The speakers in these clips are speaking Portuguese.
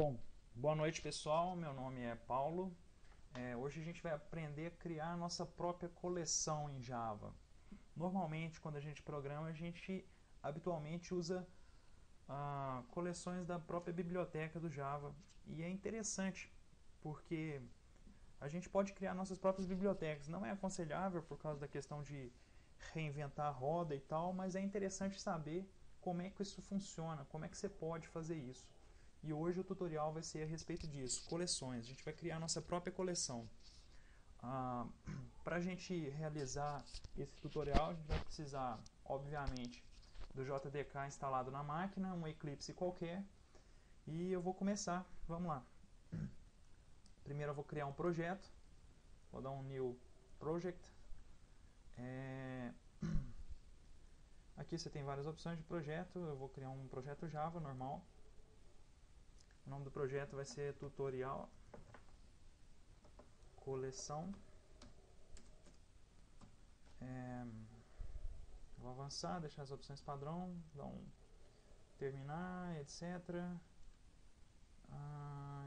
Bom, boa noite pessoal, meu nome é Paulo. Hoje a gente vai aprender a criar a nossa própria coleção em Java. Normalmente, quando a gente programa, a gente habitualmente usa coleções da própria biblioteca do Java. E é interessante, porque a gente pode criar nossas próprias bibliotecas. Não é aconselhável por causa da questão de reinventar a roda e tal, mas é interessante saber como é que isso funciona, como é que você pode fazer isso. E hoje o tutorial vai ser a respeito disso, coleções. A gente vai criar a nossa própria coleção. Para a gente realizar esse tutorial, a gente vai precisar, obviamente, do JDK instalado na máquina, um Eclipse qualquer. E eu vou começar, vamos lá. Primeiro eu vou criar um projeto, vou dar um New Project. Aqui você tem várias opções de projeto, eu vou criar um projeto Java normal. O nome do projeto vai ser tutorial coleção. Vou avançar, deixar as opções padrão, dar um terminar, etc.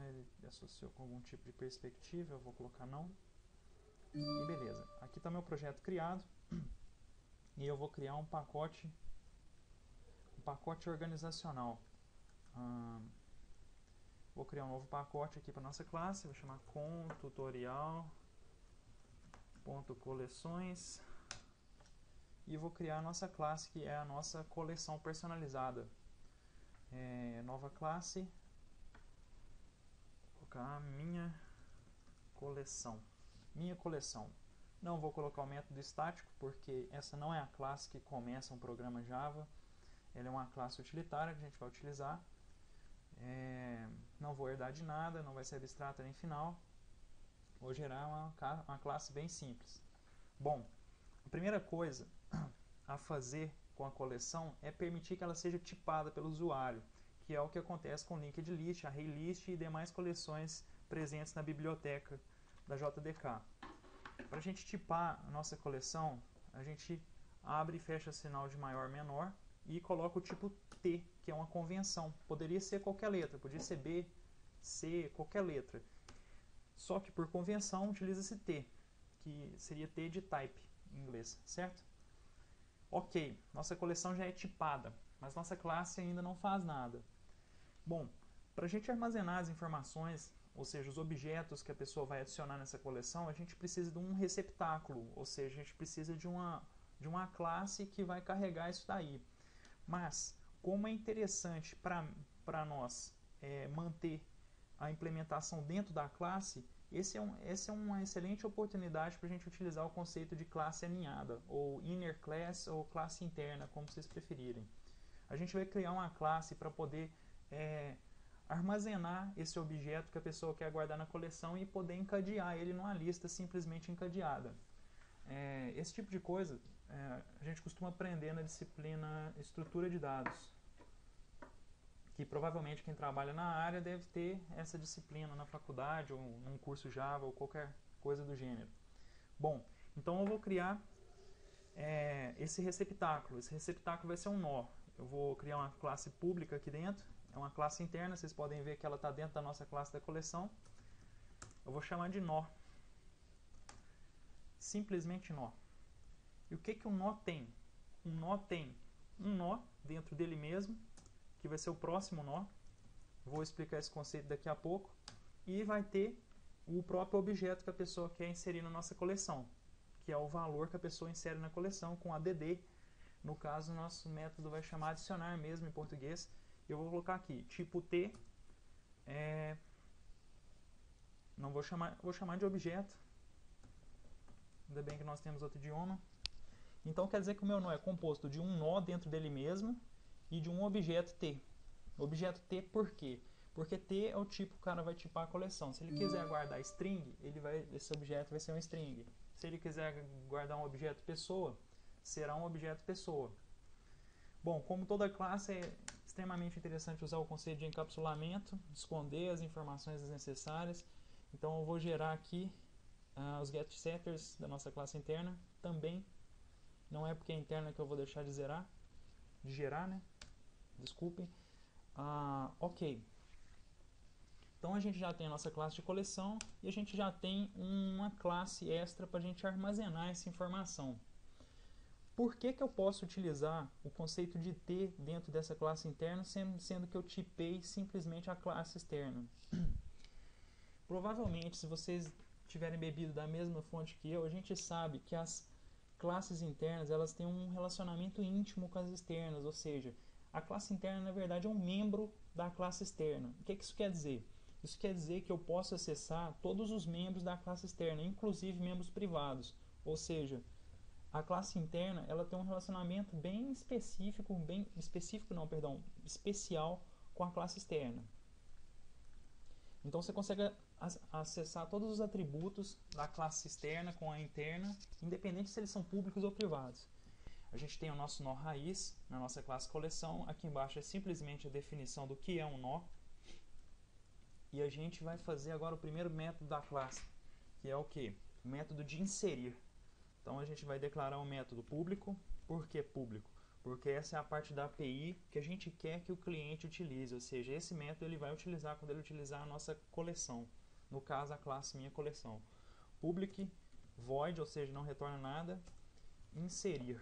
Ele associou com algum tipo de perspectiva, eu vou colocar não. E beleza, aqui está meu projeto criado. E eu vou criar um pacote organizacional. Vou criar um novo pacote aqui para nossa classe, vou chamar com tutorial.coleções e vou criar a nossa classe, que é a nossa coleção personalizada. Nova classe, vou colocar minha coleção. Não vou colocar o método estático, porque essa não é a classe que começa um programa Java. Ela é uma classe utilitária que a gente vai utilizar. Não vou herdar de nada, não vai ser abstrata nem final. Vou gerar uma classe bem simples. Bom, a primeira coisa a fazer com a coleção é permitir que ela seja tipada pelo usuário, que é o que acontece com o linked list, ArrayList e demais coleções presentes na biblioteca da JDK. Para a gente tipar a nossa coleção, a gente abre e fecha sinal de maior menor e coloca o tipo T, que é uma convenção. Poderia ser qualquer letra, podia ser B, C, qualquer letra. Só que por convenção utiliza-se T, que seria T de type em inglês, certo? Ok, nossa coleção já é tipada, mas nossa classe ainda não faz nada. Bom, para a gente armazenar as informações, ou seja, os objetos que a pessoa vai adicionar nessa coleção, a gente precisa de um receptáculo, ou seja, a gente precisa de uma classe que vai carregar isso daí. Mas, como é interessante para nós manter a implementação dentro da classe, essa é uma excelente oportunidade para a gente utilizar o conceito de classe aninhada, ou inner class, ou classe interna, como vocês preferirem. A gente vai criar uma classe para poder armazenar esse objeto que a pessoa quer guardar na coleção e poder encadear ele numa lista simplesmente encadeada. Esse tipo de coisa a gente costuma aprender na disciplina Estrutura de Dados, que provavelmente quem trabalha na área deve ter essa disciplina na faculdade ou num curso Java ou qualquer coisa do gênero. Bom, então eu vou criar esse receptáculo. Esse receptáculo vai ser um nó. Eu vou criar uma classe pública aqui dentro, é uma classe interna, vocês podem ver que ela está dentro da nossa classe da coleção. Eu vou chamar de nó. Simplesmente nó. E o que um nó tem? Um nó tem um nó dentro dele mesmo, que vai ser o próximo nó. Vou explicar esse conceito daqui a pouco. E vai ter o próprio objeto que a pessoa quer inserir na nossa coleção, que é o valor que a pessoa insere na coleção com add. No caso, nosso método vai chamar adicionar mesmo em português. Eu vou colocar aqui, tipo T, não vou chamar de objeto. Ainda bem que nós temos outro idioma. Então quer dizer que o meu nó é composto de um nó dentro dele mesmo e de um objeto T. Objeto T por quê? Porque T é o tipo que o cara vai tipar a coleção. Se ele quiser guardar string, esse objeto vai ser um string. Se ele quiser guardar um objeto pessoa, será um objeto pessoa. Bom, como toda classe, é extremamente interessante usar o conceito de encapsulamento, esconder as informações desnecessárias. Então eu vou gerar aqui os getSetters da nossa classe interna também. Não é porque é interna que eu vou deixar de gerar, né? Desculpem. Ok. Então a gente já tem a nossa classe de coleção e a gente já tem uma classe extra para a gente armazenar essa informação. Por que eu posso utilizar o conceito de T dentro dessa classe interna, sendo que eu tipei simplesmente a classe externa? Provavelmente, se vocês tiverem bebido da mesma fonte que eu, a gente sabe que as classes internas elas têm um relacionamento íntimo com as externas, ou seja, a classe interna na verdade é um membro da classe externa. O que isso quer dizer? Isso quer dizer que eu posso acessar todos os membros da classe externa, inclusive membros privados, ou seja, a classe interna ela tem um relacionamento bem especial com a classe externa. Então você consegue acessar todos os atributos da classe externa com a interna, independente se eles são públicos ou privados. A gente tem o nosso nó raiz na nossa classe coleção. Aqui embaixo é simplesmente a definição do que é um nó. E a gente vai fazer agora o primeiro método da classe, que é o que? O método de inserir. Então a gente vai declarar um método público. Por que público? Porque essa é a parte da API que a gente quer que o cliente utilize, ou seja, esse método ele vai utilizar quando ele utilizar a nossa coleção, no caso a classe minha coleção. Public, void, ou seja, não retorna nada, inserir.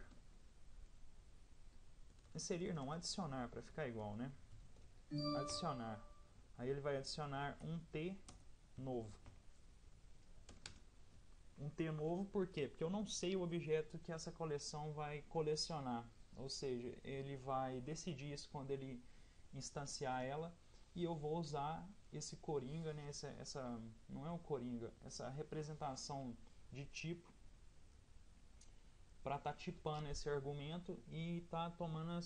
Inserir não, adicionar, para ficar igual, né? Adicionar. Aí ele vai adicionar um T novo. Um T novo por quê? Porque eu não sei o objeto que essa coleção vai colecionar. Ou seja, ele vai decidir isso quando ele instanciar ela. E eu vou usar esse coringa, né? Não é um coringa, essa representação de tipo para estar tipando esse argumento e estar tomando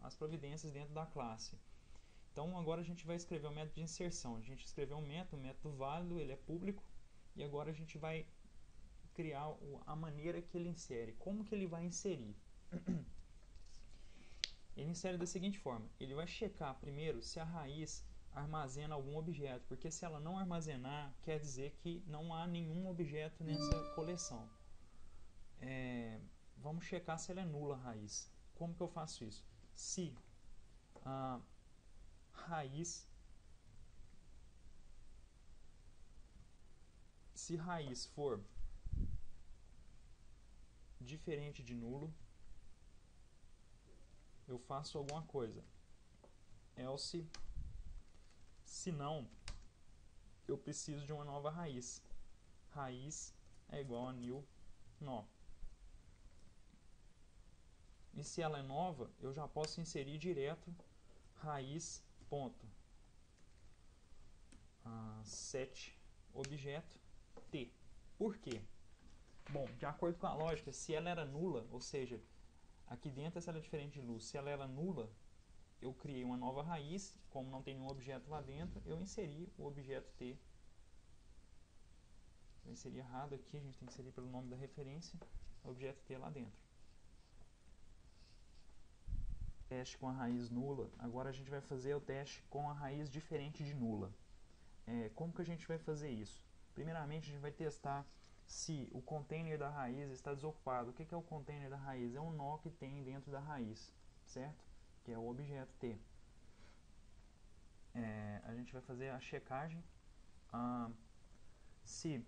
as providências dentro da classe. Então agora a gente vai escrever o método de inserção. A gente escreveu um método válido, ele é público. E agora a gente vai criar a maneira que ele insere. Como que ele vai inserir? Ele insere da seguinte forma. Ele vai checar primeiro se a raiz armazena algum objeto. Porque se ela não armazenar, quer dizer que não há nenhum objeto nessa coleção. Vamos checar se ela é nula a raiz. Como que eu faço isso? Se a raiz for diferente de nulo, eu faço alguma coisa. Else, se não, eu preciso de uma nova raiz. Raiz é igual a new nó. E se ela é nova, eu já posso inserir direto raiz ponto set objeto t. Por quê? Bom, de acordo com a lógica, se ela era nula, ou seja, aqui dentro essa ela é diferente de luz, se ela era nula, eu criei uma nova raiz, como não tem nenhum objeto lá dentro, eu inseri o objeto t. Eu inseri errado aqui, a gente tem que inserir pelo nome da referência, o objeto t lá dentro. Teste com a raiz nula, agora a gente vai fazer o teste com a raiz diferente de nula. Como que a gente vai fazer isso? Primeiramente a gente vai testar se o container da raiz está desocupado. O que é o container da raiz? É um nó que tem dentro da raiz, certo? Que é o objeto t. A gente vai fazer a checagem. Se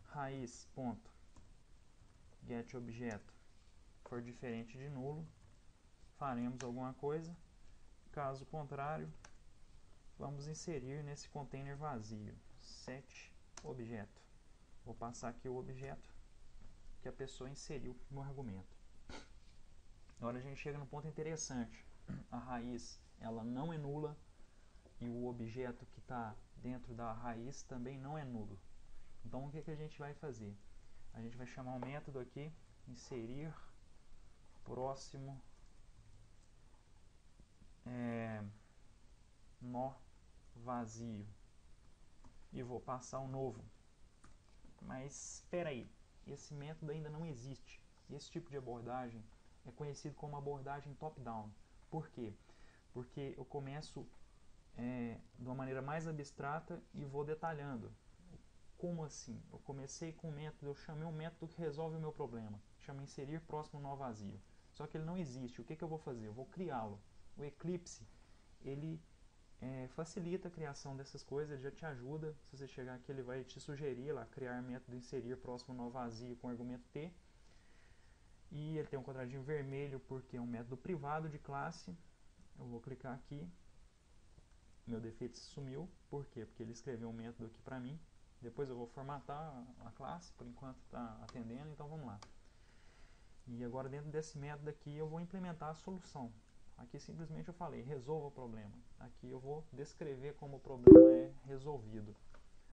raiz.getObjeto for diferente de nulo, faremos alguma coisa. Caso contrário, vamos inserir nesse container vazio set objeto. Vou passar aqui o objeto que a pessoa inseriu no argumento. Agora a gente chega no ponto interessante. A raiz ela não é nula e o objeto que está dentro da raiz também não é nulo. Então o que a gente vai fazer? A gente vai chamar um método aqui, inserir próximo nó vazio. E vou passar um novo. Mas espera aí, esse método ainda não existe. Esse tipo de abordagem é conhecido como abordagem top-down. Por quê? Porque eu começo de uma maneira mais abstrata e vou detalhando. Como assim? Eu comecei com um método, eu chamei um método que resolve o meu problema. Chama inserir próximo nó vazio. Só que ele não existe. O que eu vou fazer? Eu vou criá-lo. O Eclipse, ele facilita a criação dessas coisas, ele já te ajuda. Se você chegar aqui, ele vai te sugerir lá, criar método inserir próximo nó vazio com argumento T. E ele tem um quadradinho vermelho porque é um método privado de classe. Eu vou clicar aqui, meu defeito sumiu. Por quê? Porque ele escreveu um método aqui para mim. Depois eu vou formatar a classe, por enquanto está atendendo, então vamos lá. E agora dentro desse método aqui eu vou implementar a solução. Aqui simplesmente eu falei, resolva o problema. Aqui eu vou descrever como o problema é resolvido.